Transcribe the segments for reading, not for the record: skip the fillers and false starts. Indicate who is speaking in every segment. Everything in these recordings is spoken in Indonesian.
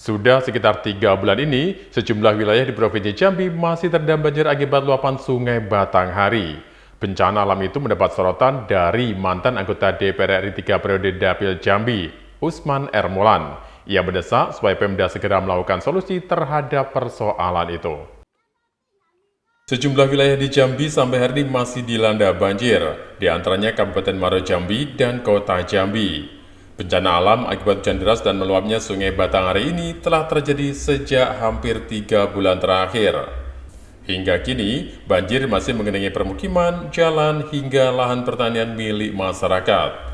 Speaker 1: Sudah sekitar 3 bulan ini, sejumlah wilayah di Provinsi Jambi masih terendam banjir akibat luapan Sungai Batanghari. Bencana alam itu mendapat sorotan dari mantan anggota DPR RI 3 periode Dapil Jambi, Usman Ermulan. Ia mendesak supaya Pemda segera melakukan solusi terhadap persoalan itu. Sejumlah wilayah di Jambi sampai hari ini masih dilanda banjir, di antaranya Kabupaten Muaro Jambi dan Kota Jambi. Bencana alam akibat hujan deras dan meluapnya Sungai Batanghari ini telah terjadi sejak hampir 3 bulan terakhir. Hingga kini, banjir masih mengenangi permukiman, jalan, hingga lahan pertanian milik masyarakat.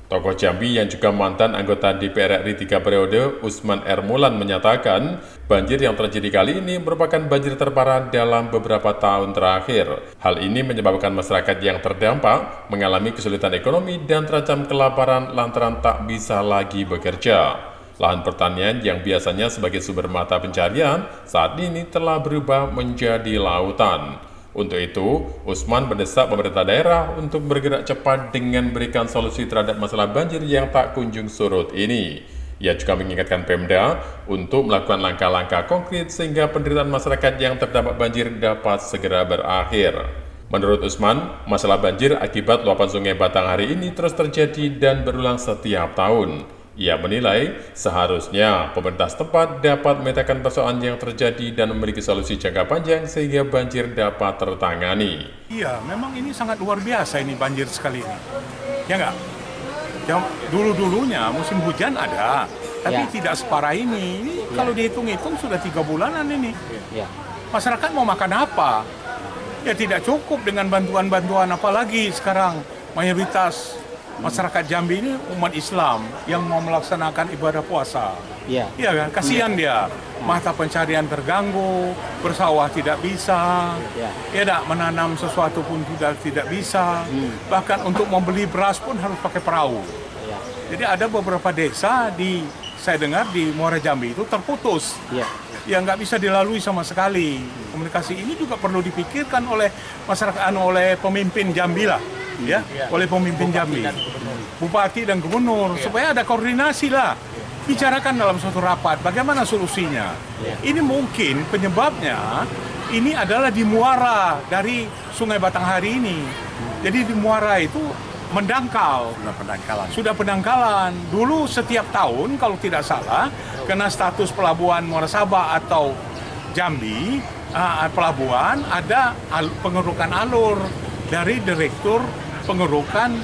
Speaker 1: Tokoh Jambi yang juga mantan anggota DPR RI 3 periode, Usman Ermulan menyatakan, banjir yang terjadi kali ini merupakan banjir terparah dalam beberapa tahun terakhir. Hal ini menyebabkan masyarakat yang terdampak mengalami kesulitan ekonomi dan terancam kelaparan lantaran tak bisa lagi bekerja. Lahan pertanian yang biasanya sebagai sumber mata pencarian saat ini telah berubah menjadi lautan. Untuk itu, Usman mendesak pemerintah daerah untuk bergerak cepat dengan memberikan solusi terhadap masalah banjir yang tak kunjung surut ini. Ia juga mengingatkan Pemda untuk melakukan langkah-langkah konkret sehingga penderitaan masyarakat yang terdampak banjir dapat segera berakhir. Menurut Usman, masalah banjir akibat luapan Sungai Batanghari ini terus terjadi dan berulang setiap tahun. Ia menilai seharusnya pemerintah setempat dapat memetakan persoalan yang terjadi dan memiliki solusi jangka panjang sehingga banjir dapat tertangani.
Speaker 2: Iya, memang ini sangat luar biasa ini banjir sekali ini. Ya enggak? Yang dulu-dulunya musim hujan ada, tapi tidak separah ini. Ini kalau dihitung-hitung sudah 3 bulanan ini. Masyarakat mau makan apa? Ya tidak cukup dengan bantuan-bantuan, apalagi sekarang mayoritas masyarakat Jambi ini umat Islam yang mau melaksanakan ibadah puasa. Iya kan? Kasihan dia. Mata pencarian terganggu, bersawah tidak bisa, menanam sesuatu pun tidak bisa. Bahkan untuk membeli beras pun harus pakai perahu. Jadi ada beberapa desa saya dengar di Muara Jambi itu terputus. Ya nggak bisa dilalui sama sekali. Komunikasi ini juga perlu dipikirkan oleh masyarakat, oleh pemimpin Jambi lah. Oleh pemimpin Jambi, Bupati dan Gubernur, supaya ada koordinasi lah, bicarakan dalam suatu rapat bagaimana solusinya. Ini mungkin penyebabnya ini adalah di muara dari Sungai Batanghari ini. Jadi di muara itu mendangkal, sudah pendangkalan. Dulu setiap tahun kalau tidak salah, kena status pelabuhan Muara Sabah atau Jambi, pelabuhan ada pengerukan alur dari Direktur pengerukan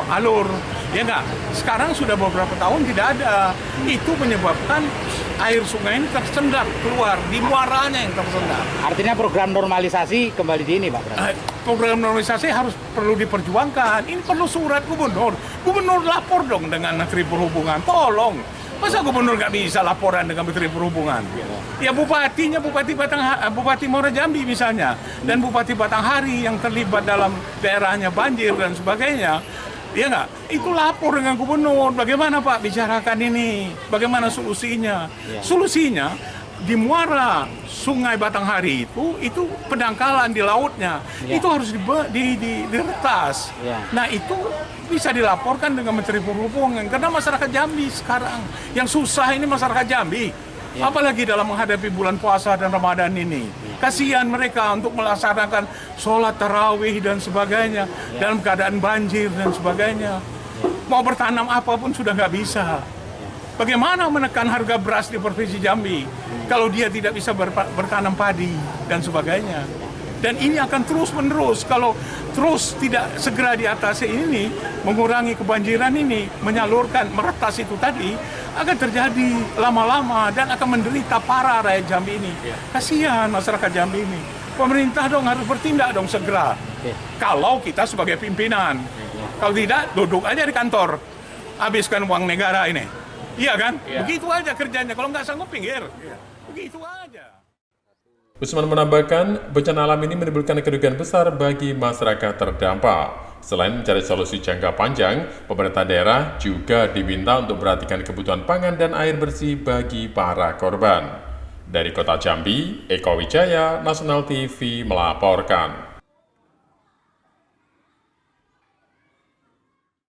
Speaker 2: alur, ya enggak? Sekarang sudah beberapa tahun tidak ada. Itu menyebabkan air sungai ini tersendat keluar di muaranya yang tersendat.
Speaker 3: Artinya program normalisasi kembali di ini, Pak?
Speaker 2: Program normalisasi perlu diperjuangkan. Ini perlu surat gubernur. Gubernur lapor dong dengan Menteri Perhubungan. Tolong. Masa gubernur nggak bisa laporan dengan Menteri Perhubungan? Ya bupatinya, Bupati Muara Jambi misalnya, dan Bupati Batanghari yang terlibat dalam daerahnya banjir dan sebagainya, ya nggak? Itu lapor dengan gubernur. Bagaimana Pak bicarakan ini? Bagaimana solusinya? Solusinya di muara Sungai Batanghari itu pendangkalan di lautnya, itu harus diretas. Nah itu bisa dilaporkan dengan Menteri Perhubungan, karena masyarakat Jambi sekarang yang susah ini masyarakat Jambi, apalagi dalam menghadapi bulan puasa dan Ramadan ini. Kasihan mereka untuk melaksanakan sholat tarawih dan sebagainya dalam keadaan banjir dan sebagainya. Mau bertanam apapun sudah nggak bisa. Bagaimana menekan harga beras di Provinsi Jambi kalau dia tidak bisa bertanam padi dan sebagainya. Dan ini akan terus-menerus kalau terus tidak segera diatasi ini, mengurangi kebanjiran ini, meretas itu tadi, akan terjadi lama-lama dan akan menderita parah rakyat Jambi ini. Kasihan masyarakat Jambi ini. Pemerintah dong harus bertindak dong segera. Kalau kita sebagai pimpinan, kalau tidak duduk aja di kantor, habiskan uang negara ini. Iya kan? Begitu aja kerjanya. Kalau nggak sanggup pinggir. Begitu aja.
Speaker 1: Usman menambahkan, bencana alam ini menimbulkan kerugian besar bagi masyarakat terdampak. Selain mencari solusi jangka panjang, pemerintah daerah juga diminta untuk memperhatikan kebutuhan pangan dan air bersih bagi para korban. Dari Kota Jambi, Eko Wijaya, Nasional TV melaporkan.